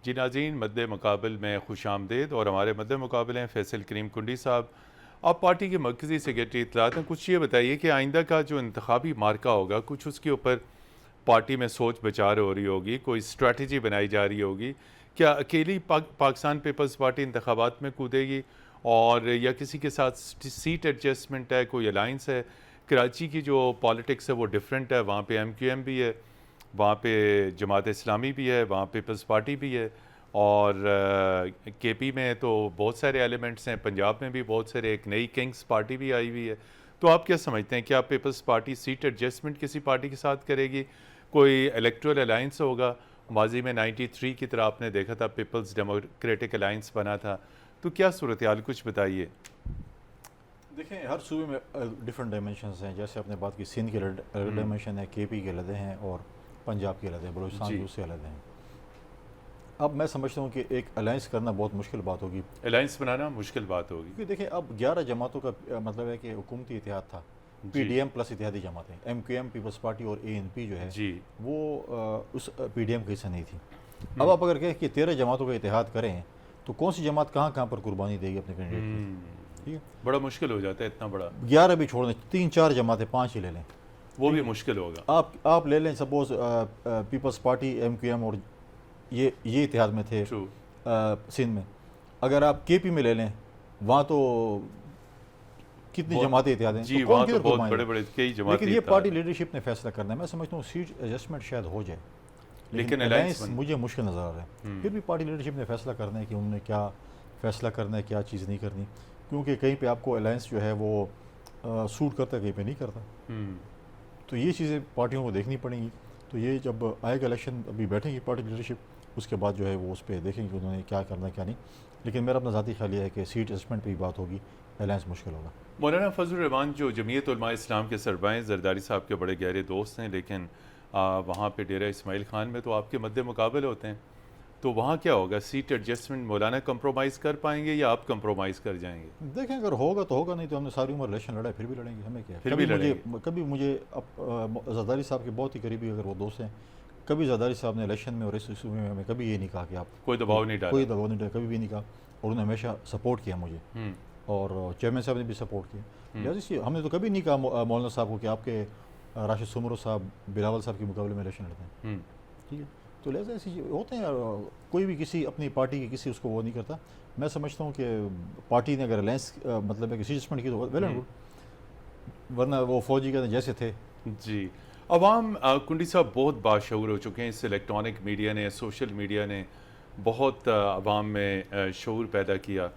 جی ناظرین, مد مقابل میں خوش آمدید, اور ہمارے مد مقابل ہیں فیصل کریم کنڈی صاحب. آپ پارٹی کے مرکزی سیکرٹری اطلاعات ہیں. کچھ یہ بتائیے کہ آئندہ کا جو انتخابی مارکہ ہوگا, کچھ اس کے اوپر پارٹی میں سوچ بچار ہو رہی ہوگی, کوئی اسٹریٹجی بنائی جا رہی ہوگی. کیا اکیلی پاکستان پیپلز پارٹی انتخابات میں کودے گی, اور یا کسی کے ساتھ سیٹ ایڈجسٹمنٹ ہے, کوئی الائنس ہے؟ کراچی کی جو پالیٹکس ہے وہ ڈیفرنٹ ہے, وہاں پہ MQM بھی ہے, وہاں پہ جماعت اسلامی بھی ہے, وہاں پیپلز پارٹی بھی ہے, اور KP میں تو بہت سارے ایلیمنٹس ہیں, پنجاب میں بھی بہت سارے, ایک نئی کنگز پارٹی بھی آئی ہوئی ہے. تو آپ کیا سمجھتے ہیں, کیا پیپلز پارٹی سیٹ ایڈجسٹمنٹ کسی پارٹی کے ساتھ کرے گی, کوئی الیکٹرل الائنس ہوگا؟ ماضی میں 93 کی طرح آپ نے دیکھا تھا پیپلز ڈیموکریٹک الائنس بنا تھا. تو کیا صورتحال, کچھ بتائیے. دیکھیں, ہر صوبے میں ڈفرینٹ ڈائمینشنز ہیں. جیسے آپ نے بات کی سندھ کے الگ ڈائمینشن ہے, KP کے علیحدہ ہیں, اور پنجاب کے علیحدہ ہیں, بلوچستان کے اس سے علیحدہ ہیں. اب میں سمجھتا ہوں کہ ایک الائنس کرنا بہت مشکل بات ہوگی. الائنس بنانا مشکل بات ہوگی, کیونکہ دیکھیں اب 11 جماعتوں کا مطلب ہے کہ حکومتی اتحاد تھا. PDM پلس اتحادی جماعتیں, MQM پیپلز پارٹی اور ANP جو ہے وہ اس PDM کا حصہ نہیں تھی. اب آپ اگر کہیں کہ 13 جماعتوں کا اتحاد کریں تو کون سی جماعت کہاں پر قربانی دے گی اپنے کینڈیڈیٹ کی؟ ٹھیک ہے, بڑا مشکل ہو جاتا ہے اتنا بڑا. 11 بھی چھوڑ دیں, 3-4 جماعتیں 5 ہی لے لیں, وہ بھی مشکل ہوگا. آپ لے لیں سپوز پیپلز پارٹی, MQM اور یہ اتحاد میں تھے سندھ میں. اگر آپ KP میں لے لیں, وہاں تو کتنی جماعتیں اتحاد ہیں, جی وہاں تو بہت بڑے بڑے کئی جماعتیں. لیکن یہ پارٹی لیڈرشپ نے فیصلہ کرنا ہے. میں سمجھتا ہوں سیٹ ایڈجسٹمنٹ شاید ہو جائے, لیکن الائنس مجھے مشکل نظر آ رہا ہے. پھر بھی پارٹی لیڈرشپ نے فیصلہ کرنا ہے کہ انہوں نے کیا فیصلہ کرنا ہے, کیا چیز نہیں کرنی, کیونکہ کہیں پہ آپ کو الائنس جو ہے وہ سوٹ کرتا ہے, کہیں پہ نہیں کرتا. تو یہ چیزیں پارٹیوں کو دیکھنی پڑیں گی. تو یہ جب آئے گا الیکشن, ابھی بیٹھیں گی پارٹی لیڈرشپ, اس کے بعد جو ہے وہ اس پہ دیکھیں گے کہ انہوں نے کیا کرنا ہے کیا نہیں. لیکن میرا اپنا ذاتی خیال یہ ہے کہ سیٹ ایڈجسٹمنٹ پہ بھی بات ہوگی, الائنس مشکل ہوگا. مولانا فضل الرحمان جو جمعیت علماء اسلام کے سربراہ زرداری صاحب کے بڑے گہرے دوست ہیں, لیکن وہاں پہ ڈیرہ اسماعیل خان میں تو آپ کے مد مقابل ہوتے ہیں, تو وہاں کیا ہوگا؟ سیٹ ایڈجسٹمنٹ مولانا کمپرومائز کر پائیں گے یا آپ کمپرومائز کر جائیں گے؟ دیکھیں, اگر ہوگا تو ہوگا, نہیں تو ہم نے ساری عمر الیکشن لڑا ہے, پھر بھی لڑیں گے. ہمیں کیا, پھر بھی لڑیں گے. کبھی مجھے زرداری صاحب کے بہت ہی قریبی اگر وہ دوست ہیں, کبھی زرداری صاحب نے الیکشن میں اور اس ایشو میں ہمیں کبھی یہ نہیں کہا کہ آپ کوئی دباؤ نہیں ڈالا, کبھی بھی نہیں کہا, اور انہوں نے ہمیشہ سپورٹ کیا مجھے, اور چیئرمین صاحب نے بھی سپورٹ کیا. ہم نے تو کبھی نہیں کہا مولانا صاحب کو کہ آپ کے راشد سمرو صاحب بلاول صاحب کے مقابلے میں الیکشن لڑتے ہیں. ٹھیک ہے, تو لہٰذا ایسی ہوتے ہیں, کوئی بھی کسی اپنی پارٹی کی کسی اس کو وہ نہیں کرتا. میں سمجھتا ہوں کہ پارٹی نے اگر الائنس مطلب ہے کہ ایڈجسٹمنٹ کی تو ویل اینڈ گڈ, ورنہ وہ فوجی کے جیسے تھے. جی, عوام کنڈی صاحب بہت باشعور ہو چکے ہیں. اس الیکٹرانک میڈیا نے, سوشل میڈیا نے بہت عوام میں شعور پیدا کیا.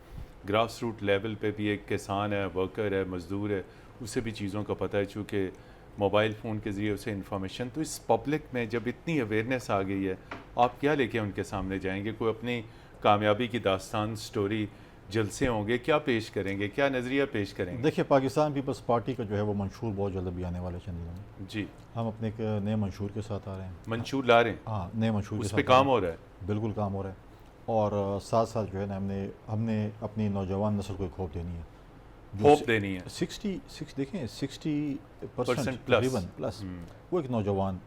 گراس روٹ لیول پہ بھی ایک کسان ہے, ورکر ہے, مزدور ہے, اسے بھی چیزوں کا پتہ ہے, چونکہ موبائل فون کے ذریعے اسے انفارمیشن. تو اس پبلک میں جب اتنی اویئرنیس آ گئی ہے, آپ کیا لے کے ان کے سامنے جائیں گے؟ کوئی اپنی کامیابی کی داستان سٹوری, جلسے ہوں گے, کیا پیش کریں گے, کیا نظریہ پیش کریں گے؟ دیکھیے پاکستان پیپلز پارٹی کا جو ہے وہ منشور بہت جلد بھی آنے والے چند دنوں میں. جی, ہم اپنے ایک نئے منشور کے ساتھ آ رہے ہیں. منشور لا رہے ہیں, ہاں نئے منشور کے اس ساتھ پہ کام ہو رہا ہے؟ بالکل کام ہو رہا ہے. اور ساتھ ساتھ جو ہے نا ہم نے اپنی نوجوان نسل کو ایک ہوپ دینی ہے. ہوپ دینی ہے. 66 دیکھیں 60% پرسنٹ تقریباً پلس وہ ایک نوجوان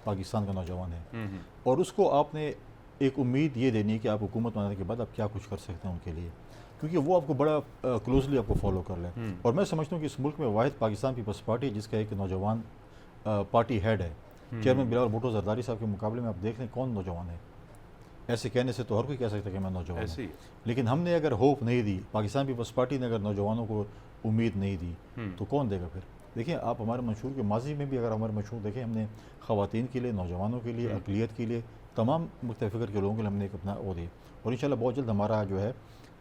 پاکستان کا نوجوان ہے, اور اس کو آپ نے ایک امید یہ دینی ہے کہ آپ حکومت بنانے کے بعد آپ کیا کچھ کر سکتے ہیں ان کے لیے, کیونکہ وہ آپ کو بڑا کلوزلی آپ کو فالو کر لیں. اور میں سمجھتا ہوں کہ اس ملک میں واحد پاکستان پیپلز پارٹی جس کا ایک نوجوان پارٹی ہیڈ ہے. چیئرمین بلال بھٹو زرداری صاحب کے مقابلے میں آپ دیکھ لیں کون نوجوان ہے. ایسے کہنے سے تو ہر کوئی کہہ سکتا ہے کہ میں نوجوان ہوں, لیکن ہم نے اگر ہوپ نہیں دی, پاکستان پیپلز پارٹی نے اگر نوجوانوں کو امید نہیں دی تو کون دے گا پھر؟ دیکھیں آپ ہمارے منشور کے ماضی میں بھی اگر ہمارے منشور دیکھیں, ہم نے خواتین کے لیے, نوجوانوں کے لیے, اقلیت کے لیے, تمام مختلف فکر کے لوگوں کے لیے ہم نے ایک اپنا وہ دی. اور انشاءاللہ بہت جلد ہمارا جو ہے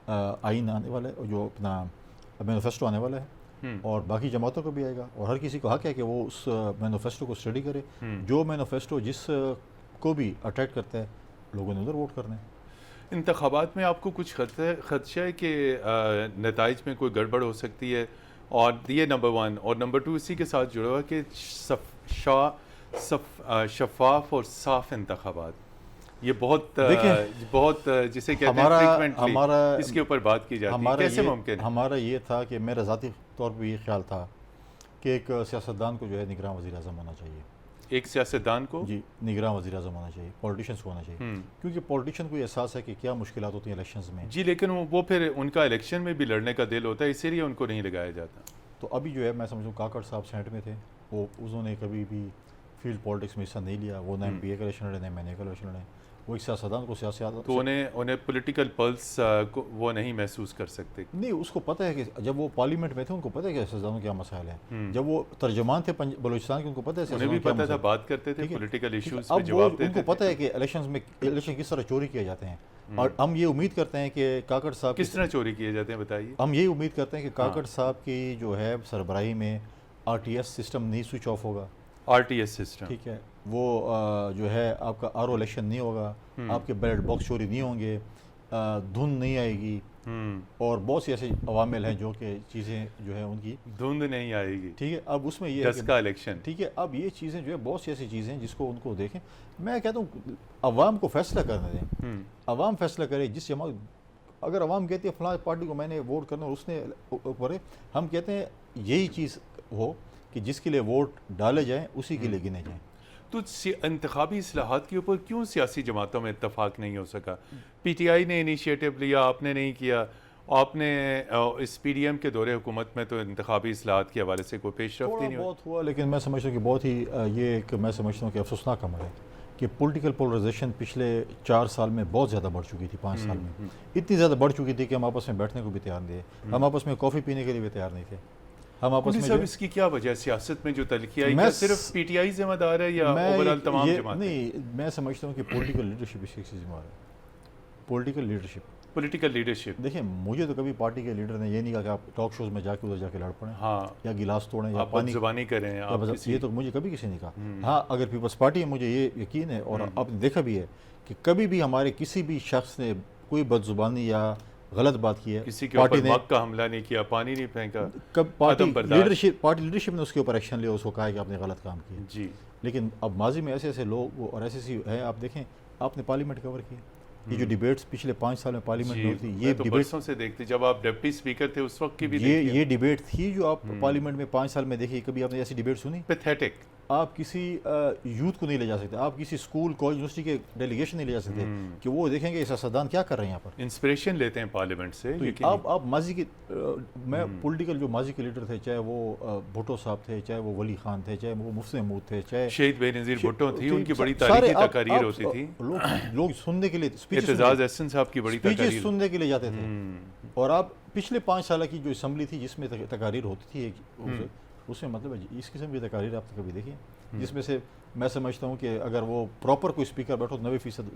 آئین آنے والا ہے, جو اپنا مینیفیسٹو آنے والا ہے, اور باقی جماعتوں کو بھی آئے گا. اور ہر کسی کو حق ہے کہ وہ اس مینیفیسٹو کو اسٹڈی کرے. جو مینیفیسٹو جس کو بھی اٹریکٹ کرتا ہے لوگوں نے ادھر ووٹ کرنا ہے. انتخابات میں آپ کو کچھ خدشہ ہے کہ نتائج میں کوئی گڑبڑ ہو سکتی ہے؟ اور یہ نمبر 1, اور نمبر 2 اسی کے ساتھ جڑا ہوا کہ شفاف اور صاف انتخابات, یہ بہت جسے کہتے ہیں فریکوینٹلی اس کے اوپر بات کی جاتی ہے, کیسے ممکن ہے؟ ہمارا یہ تھا کہ میرا ذاتی طور پہ یہ خیال تھا کہ ایک سیاستدان کو جو ہے نگراں وزیر اعظم ہونا چاہیے. ایک سیاستدان کو جی نگراں وزیر اعظم ہونا چاہیے, پولیٹیشنس کو ہونا چاہیے, کیونکہ پولیٹیشین کو یہ احساس ہے کہ کیا مشکلات ہوتی ہیں الیکشنز میں. جی, لیکن وہ پھر ان کا الیکشن میں بھی لڑنے کا دل ہوتا ہے, اسی لیے ان کو نہیں لگایا جاتا. تو ابھی جو ہے میں سمجھوں کاکڑ صاحب سینٹ میں تھے, وہ انہوں نے کبھی بھی فیلڈ پالیٹکس میں حصہ نہیں لیا. وہ نہ ایم پی اے کا الیکشن لڑے, نہ ایم این اے کا الیکشن لڑے. وہ ایک سیاستدان کو تو انہیں پولیٹیکل پلس وہ نہیں محسوس کر سکتے. نہیں, اس کو پتہ ہے کہ جب وہ پارلیمنٹ میں تھے ان کو پتہ ہے کہ سیاستدانوں کیا مسائل ہیں. جب وہ ترجمان تھے بلوچستان کے, ان کو پتہ ہے انہیں بھی پتہ تھا, بات کرتے تھے پولیٹیکل ایشوز پہ جواب دیتے تھے. ان کو پتہ ہے کہ الیکشن کس طرح چوری کیے جاتے ہیں. اور ہم یہ امید کرتے ہیں کہ کاکڑ صاحب کس طرح چوری کیے جاتے ہیں بتائیے. ہم یہ امید کرتے ہیں کہ کاکڑ صاحب کی جو ہے سربراہی میں آر ٹی ایس سسٹم نہیں سوئچ آف ہوگا. آر ٹی ایس سسٹم, ٹھیک ہے, وہ جو ہے آپ کا آر او الیکشن نہیں ہوگا, آپ کے بیلٹ باکس چوری نہیں ہوں گے, دھند نہیں آئے گی, اور بہت سی ایسے عوامل ہیں جو کہ چیزیں جو ہے ان کی دھند نہیں آئے گی. ٹھیک ہے, اب اس میں یہ ہے کا الیکشن, ٹھیک ہے, اب یہ چیزیں جو ہے بہت سی ایسی چیزیں ہیں جس کو ان کو دیکھیں. میں کہتا ہوں عوام کو فیصلہ کرنے دیں, عوام فیصلہ کرے. جس جماعت اگر عوام کہتی ہے فلاں پارٹی کو میں نے ووٹ کرنا اور اس نے کرے, ہم کہتے ہیں یہی چیز ہو کہ جس کے لیے ووٹ ڈالے جائیں اسی کے لیے گنے جائیں. تو انتخابی اصلاحات کے اوپر کیوں سیاسی جماعتوں میں اتفاق نہیں ہو سکا؟ پی ٹی آئی نے انیشیٹو لیا, آپ نے نہیں کیا. آپ نے اس پی ڈی ایم کے دور حکومت میں تو انتخابی اصلاحات کے حوالے سے کوئی پیش رفت نہیں ہوئی. بہت ہوا, لیکن میں سمجھتا ہوں کہ بہت ہی یہ ایک میں سمجھتا ہوں کہ افسوسناک عمل ہے کہ پولیٹیکل پولرائزیشن پچھلے 4 سال میں بہت زیادہ بڑھ چکی تھی. 5 سال میں اتنی زیادہ بڑھ چکی تھی کہ ہم آپس میں بیٹھنے کو بھی تیار نہیں تھے, ہم آپس میں کافی پینے کے لیے بھی تیار نہیں تھے. ہم آپس میں اس کی کیا وجہ ہے؟ سیاست میں جو تلخی آئی, کیا صرف پی ٹی آئی ذمہ دار ہے یا اوورآل تمام جماعتیں؟ نہیں, میں سمجھتا ہوں کہ پولیٹیکل لیڈرشپ اس کی ذمہ دار ہے. پولیٹیکل لیڈرشپ دیکھیں, مجھے تو کبھی پارٹی کے لیڈر نے یہ نہیں کہا کہ آپ ٹاک شوز میں جا کے ادھر جا کے لڑ پڑیں, ہاں, یا گلاس توڑیں, یا پانی زبانی کریں, یہ تو مجھے کبھی کسی نے کہا. ہاں, اگر پیپلز پارٹی ہے مجھے یہ یقین ہے, اور آپ نے دیکھا بھی ہے کہ کبھی بھی ہمارے کسی بھی شخص نے کوئی بد زبانی یا غلط بات کی ہے, کسی کے اوپر مگ کا حملہ نہیں کیا, پانی نہیں پھینکا, پارٹی لیڈرشپ نے اس کے اوپر ایکشن لیا, اس کو کہا کہ آپ نے غلط کام کیا. جی, لیکن اب ماضی میں ایسے ایسے لوگ اور ایسے ایسی ہیں, آپ دیکھیں آپ نے پارلیمنٹ کور کی, یہ جو ڈیبیٹس پچھلے 5 سال میں پارلیمنٹ میں ہوتی, یہ ڈیبیٹوں سے دیکھتے جب آپ ڈپٹی اسپیکر تھے اس وقت کی بھی یہ ڈیبیٹ تھی جو آپ پارلیمنٹ میں 5 سال میں دیکھی, کبھی آپ نے ایسی ڈیبیٹ سنی؟ پیتھیٹک. آپ کسی یوتھ کو نہیں لے جا سکتے, آپ کسی اسکول کالج یونیورسٹی کے ڈیلیگیشن نہیں لے جا سکتے کہ وہ دیکھیں گے سیاستدان کیا کر رہے ہیں یہاں پر. انسپریشن لیتے ہیں پارلیمنٹ سے. آپ ماضی کی میں پولیٹیکل جو ماضی کے لیڈر تھے, چاہے وہ بھٹو صاحب تھے, چاہے وہ ولی خان تھے, چاہے وہ مفتی محمود تھے, چاہے شہید بے نظیر بھٹو تھی, ان کی بڑی تاریخی تقاریر ہوتی تھی, لوگ سننے کے لیے اعتزاز احسن صاحب کی بڑی تقاریر سننے کے لیے جاتے تھے. اور آپ پچھلے 5 سال کی جو اسمبلی تھی جس میں تقاریر ہوتی تھی, اس میں مطلب اس قسم کی تقاریر آپ کبھی دیکھیں جس میں سے میں سمجھتا ہوں کہ اگر وہ پراپر کوئی اسپیکر بیٹھو تو 90%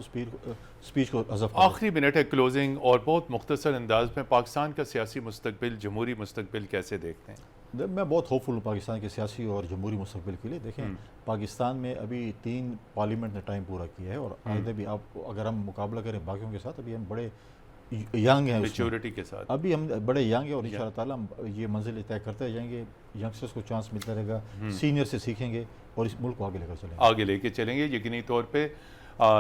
اسپیچ کو حذف. آخری منٹ ہے کلوزنگ, اور بہت مختصر انداز میں پاکستان کا سیاسی مستقبل, جمہوری مستقبل کیسے دیکھتے ہیں؟ میں بہت ہوپفل ہوں پاکستان کے سیاسی اور جمہوری مستقبل کے لیے. دیکھیں پاکستان میں ابھی 3 پارلیمنٹ نے ٹائم پورا کیا ہے، اور آئندہ بھی آپ اگر ہم مقابلہ کریں باقیوں کے ساتھ، ابھی ہم بڑے ینگ ہیں، اس میں میچورٹی کے ساتھ ابھی ہم بڑے ینگ ہیں، اور ان شاء اللہ تعالیٰ ہم یہ منزل طے کرتے جائیں گے. ینگسٹرس کو چانس ملتا رہے گا، سینئر سے سیکھیں گے اور اس ملک کو آگے لے کر چلیں گے. آگے لے کے چلیں گے. یقینی طور پہ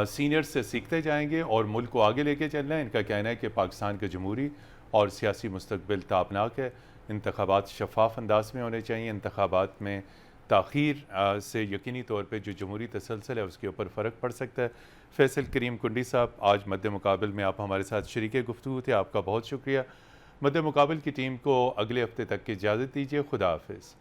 سینئر سے سیکھتے جائیں گے اور ملک کو آگے لے کے چلنا ہے. ان کا کہنا ہے کہ پاکستان کا جمہوری اور سیاسی مستقبل تابناک ہے. انتخابات شفاف انداز میں ہونے چاہیے. انتخابات میں تاخیر سے یقینی طور پہ جو جمہوری تسلسل ہے اس کے اوپر فرق پڑ سکتا ہے. فیصل کریم کنڈی صاحب، آج مد مقابل میں آپ ہمارے ساتھ شریک گفتگو تھے، آپ کا بہت شکریہ. مد مقابل کی ٹیم کو اگلے ہفتے تک کی اجازت دیجیے. خدا حافظ.